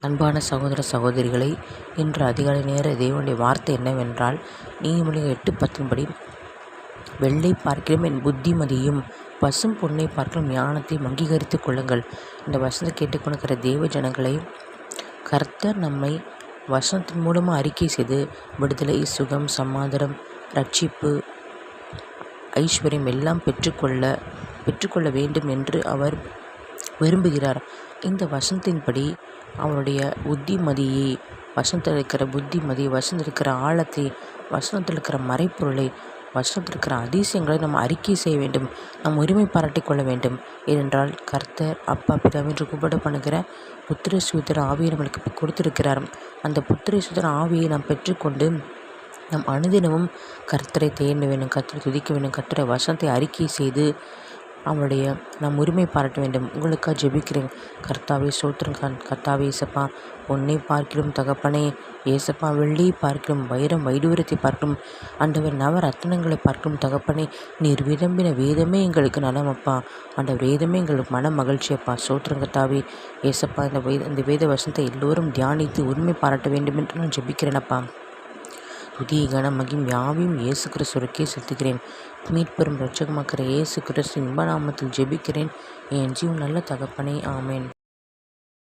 அன்பான சகோதர சகோதரிகளை, இன்று அதிகாலை நேர தேவனுடைய வார்த்தை என்னவென்றால், நீதிமொழிகள் 8:10 வெள்ளை பார்க்கிலும் என் புத்திமதியும் பசும் பொன்னை பார்க்கிலும் ஞானத்தையும் அங்கீகரித்துக் கொள்ளுங்கள். இந்த வசனத்தை கேட்டுக்கொண்டிருக்கிற தேவ ஜனங்களை, கர்த்தர் நம்மை வசனத்தின் மூலமாக அறிக்கை செய்து விடுதலை, சுகம், சமாதானம், ரட்சிப்பு, ஐஸ்வர்யம் எல்லாம் பெற்றுக்கொள்ள வேண்டும் என்று அவர் விரும்புகிறார். இந்த வசனத்தின்படி அவருடைய புத்திமதியை, வசனத்தில் இருக்கிற புத்திமதி, வசனத்தில் இருக்கிற ஆழத்தை, வசனத்தில் இருக்கிற மறைப்பொருளை, வசனத்தில் இருக்கிற அதிசயங்களை நம்ம அறிக்கை செய்ய வேண்டும். நம் உரிமை பாராட்டி கொள்ள வேண்டும். ஏனென்றால் கர்த்தர் அப்பா பிதாவென்று கூப்பிட பண்ணுகிற புத்திர சுதந்திர ஆவியை நம்மளுக்கு கொடுத்திருக்கிறார். அந்த புத்திர சுதந்திர ஆவியை நாம் பெற்றுக்கொண்டு நம் அனுதினமும் கர்த்தரை தேட வேண்டும், கர்த்தரை துதிக்க வேண்டும், கர்த்தரை வசனத்தை அறிக்கை செய்து அவனுடைய நாம் உரிமை பாராட்ட வேண்டும். உங்களுக்காக ஜெபிக்கிறேன். கர்த்தாவே ஸ்தோத்திரம். கர்த்தாவே ஏசப்பா, பொன்னை பார்க்கிலும் தகப்பனே ஏசப்பா, வெள்ளியை பார்க்கிலும் வைரம் வைடூரத்தை பார்க்கிலும் ஆண்டவர் நவரத்னங்களை பார்க்கிலும் தகப்பனே, நீர் விரும்பின வேதமே எங்களுக்கு நலமப்பா. அந்த வேதமே எங்களுக்கு மன மகிழ்ச்சி அப்பா. ஸ்தோத்திரம் கர்த்தாவே ஏசப்பா. இந்த வேத வசனத்தை எல்லோரும் தியானித்து உரிமை பாராட்ட வேண்டும் என்று நான் ஜெபிக்கிறேனப்பா. துதி கன மகிம் யாவையும் இயேசு கிறிஸ்துவுக்கே செலுத்துகிறேன். மீட்பெரும் இரட்சகமாக்கிற இயேசு கிறிஸ்து இன்ப நாமத்தில் ஜெபிக்கிறேன் என் ஜீவன் நல்ல தகப்பனே. ஆமேன்.